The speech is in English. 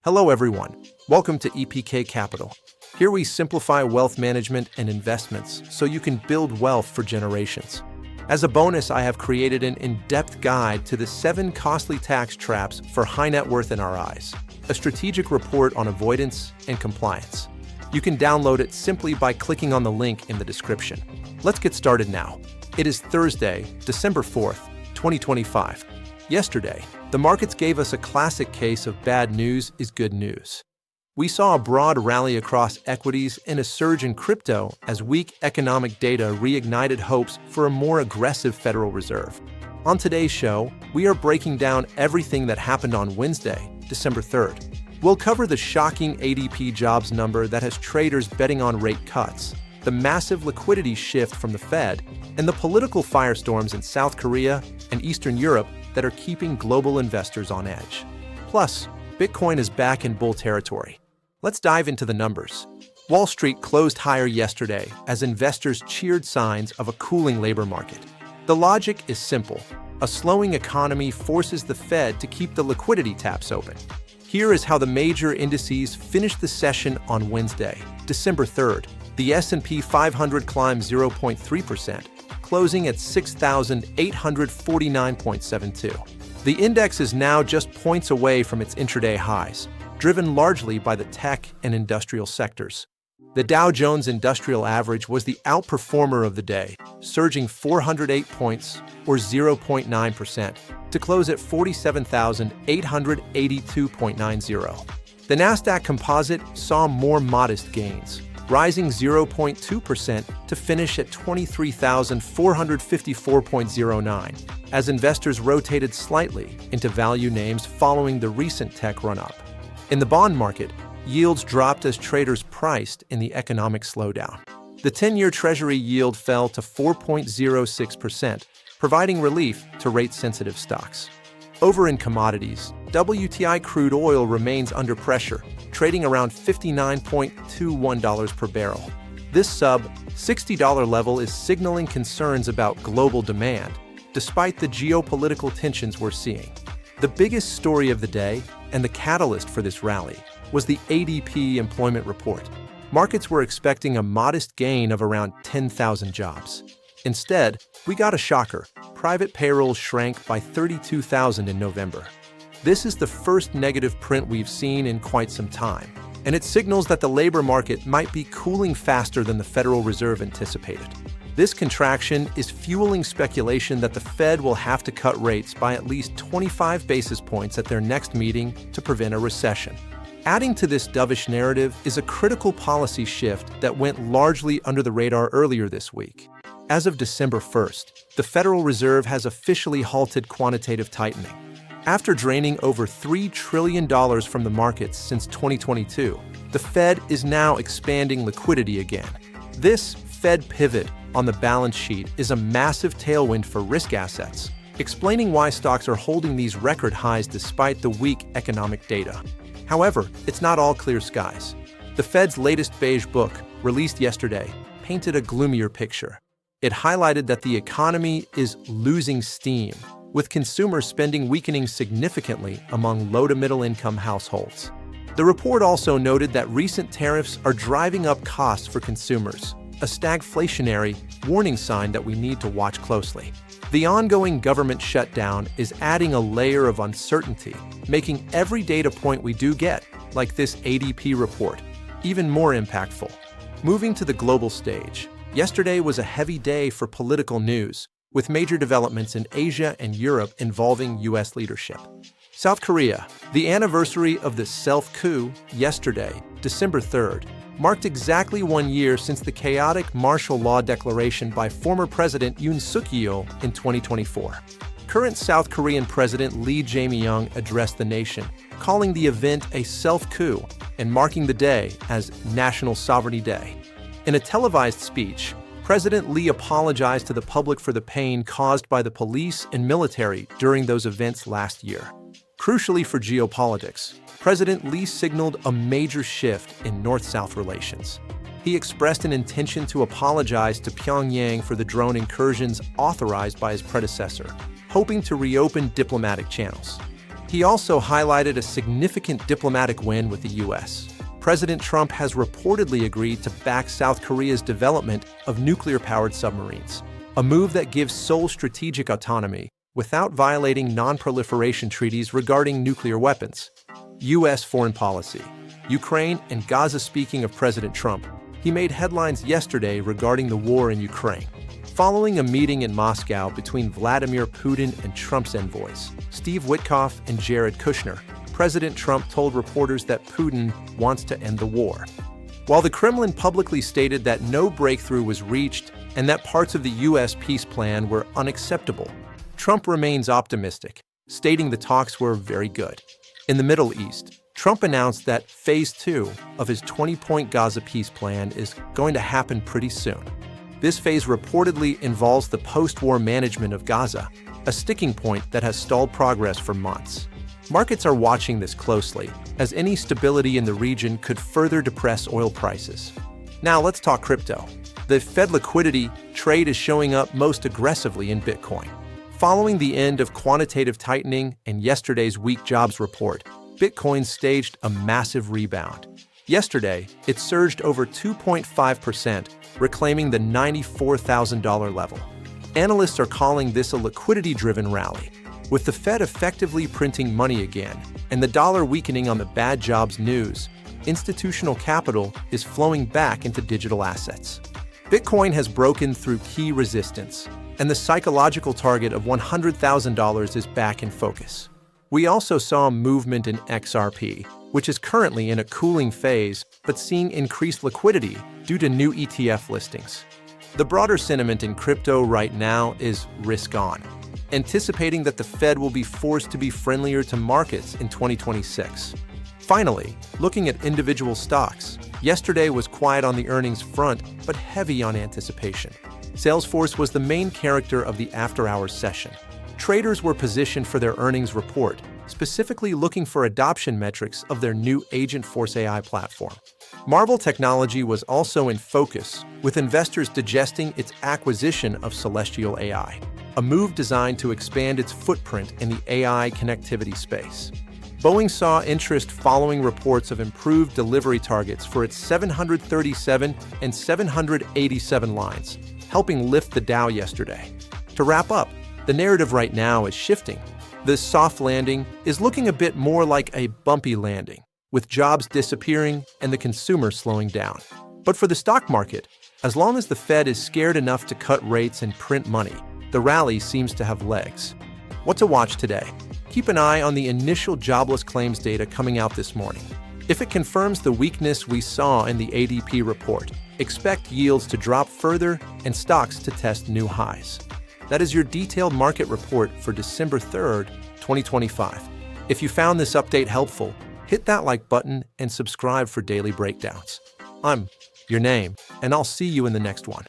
Hello everyone, welcome to EPK Capital. Here we simplify wealth management and investments so you can build wealth for generations. As a bonus, I have created an in-depth guide to the 7 costly tax traps for high net worth NRIs, a strategic report on avoidance and compliance. You can download it simply by clicking on the link in the description. Let's get started now. It is Thursday, December 4th, 2025. Yesterday, the markets gave us a classic case of bad news is good news. We saw a broad rally across equities and a surge in crypto as weak economic data reignited hopes for a more aggressive Federal Reserve. On today's show, we are breaking down everything that happened on Wednesday, December 3rd. We'll cover the shocking ADP jobs number that has traders betting on rate cuts, the massive liquidity shift from the Fed, and the political firestorms in South Korea and Eastern Europe that are keeping global investors on edge. Plus, Bitcoin is back in bull territory. Let's dive into the numbers. Wall Street closed higher yesterday as investors cheered signs of a cooling labor market. The logic is simple. A slowing economy forces the Fed to keep the liquidity taps open. Here is how the major indices finished the session on Wednesday, December 3rd. The S&P 500 climbed 0.3%, closing at 6,849.72. The index is now just points away from its intraday highs, driven largely by the tech and industrial sectors. The Dow Jones Industrial Average was the outperformer of the day, surging 408 points, or 0.9%, to close at 47,882.90. The Nasdaq Composite saw more modest gains, rising 0.2% to finish at 23,454.09, as investors rotated slightly into value names following the recent tech run-up. In the bond market, yields dropped as traders priced in the economic slowdown. The 10-year Treasury yield fell to 4.06%, providing relief to rate-sensitive stocks. Over in commodities, WTI crude oil remains under pressure, trading around $59.21 per barrel. This sub-$60 level is signaling concerns about global demand, despite the geopolitical tensions we're seeing. The biggest story of the day, and the catalyst for this rally, was the ADP Employment Report. Markets were expecting a modest gain of around 10,000 jobs. Instead, we got a shocker. Private payrolls shrank by 32,000 in November. This is the first negative print we've seen in quite some time, and it signals that the labor market might be cooling faster than the Federal Reserve anticipated. This contraction is fueling speculation that the Fed will have to cut rates by at least 25 basis points at their next meeting to prevent a recession. Adding to this dovish narrative is a critical policy shift that went largely under the radar earlier this week. As of December 1st, the Federal Reserve has officially halted quantitative tightening. After draining over $3 trillion from the markets since 2022, the Fed is now expanding liquidity again. This Fed pivot on the balance sheet is a massive tailwind for risk assets, explaining why stocks are holding these record highs despite the weak economic data. However, it's not all clear skies. The Fed's latest beige book, released yesterday, painted a gloomier picture. It highlighted that the economy is losing steam, with consumer spending weakening significantly among low to middle income households. The report also noted that recent tariffs are driving up costs for consumers, a stagflationary warning sign that we need to watch closely. The ongoing government shutdown is adding a layer of uncertainty, making every data point we do get, like this ADP report, even more impactful. Moving to the global stage, yesterday was a heavy day for political news, with major developments in Asia and Europe involving U.S. leadership. South Korea, the anniversary of the self-coup yesterday, December 3rd, marked exactly 1 year since the chaotic martial law declaration by former President Yoon Suk-yeol in 2024. Current South Korean President Lee Jae-myung addressed the nation, calling the event a self-coup and marking the day as National Sovereignty Day. In a televised speech, President Lee apologized to the public for the pain caused by the police and military during those events last year. Crucially for geopolitics, President Lee signaled a major shift in North-South relations. He expressed an intention to apologize to Pyongyang for the drone incursions authorized by his predecessor, hoping to reopen diplomatic channels. He also highlighted a significant diplomatic win with the US. President Trump has reportedly agreed to back South Korea's development of nuclear-powered submarines, a move that gives sole strategic autonomy without violating non-proliferation treaties regarding nuclear weapons. U.S. foreign policy. Ukraine and Gaza. Speaking of President Trump, he made headlines yesterday regarding the war in Ukraine. Following a meeting in Moscow between Vladimir Putin and Trump's envoys, Steve Witkoff and Jared Kushner, President Trump told reporters that Putin wants to end the war. While the Kremlin publicly stated that no breakthrough was reached and that parts of the U.S. peace plan were unacceptable, Trump remains optimistic, stating the talks were very good. In the Middle East, Trump announced that Phase 2 of his 20-point Gaza peace plan is going to happen pretty soon. This phase reportedly involves the post-war management of Gaza, a sticking point that has stalled progress for months. Markets are watching this closely, as any stability in the region could further depress oil prices. Now let's talk crypto. The Fed liquidity trade is showing up most aggressively in Bitcoin. Following the end of quantitative tightening and yesterday's weak jobs report, Bitcoin staged a massive rebound. Yesterday, it surged over 2.5%, reclaiming the $94,000 level. Analysts are calling this a liquidity-driven rally, with the Fed effectively printing money again and the dollar weakening on the bad jobs news. Institutional capital is flowing back into digital assets. Bitcoin has broken through key resistance, and the psychological target of $100,000 is back in focus. We also saw a movement in XRP, which is currently in a cooling phase but seeing increased liquidity due to new ETF listings. The broader sentiment in crypto right now is risk on, anticipating that the Fed will be forced to be friendlier to markets in 2026. Finally, looking at individual stocks, yesterday was quiet on the earnings front but heavy on anticipation. Salesforce was the main character of the after-hours session. Traders were positioned for their earnings report, specifically looking for adoption metrics of their new Agentforce AI platform. Marvell Technology was also in focus, with investors digesting its acquisition of Celestial AI, a move designed to expand its footprint in the AI connectivity space. Boeing saw interest following reports of improved delivery targets for its 737 and 787 lines, helping lift the Dow yesterday. To wrap up, the narrative right now is shifting. This soft landing is looking a bit more like a bumpy landing, with jobs disappearing and the consumer slowing down. But for the stock market, as long as the Fed is scared enough to cut rates and print money, the rally seems to have legs. What to watch today? Keep an eye on the initial jobless claims data coming out this morning. If it confirms the weakness we saw in the ADP report, expect yields to drop further and stocks to test new highs. That is your detailed market report for December 3rd, 2025. If you found this update helpful, hit that like button and subscribe for daily breakdowns. I'm your name, and I'll see you in the next one.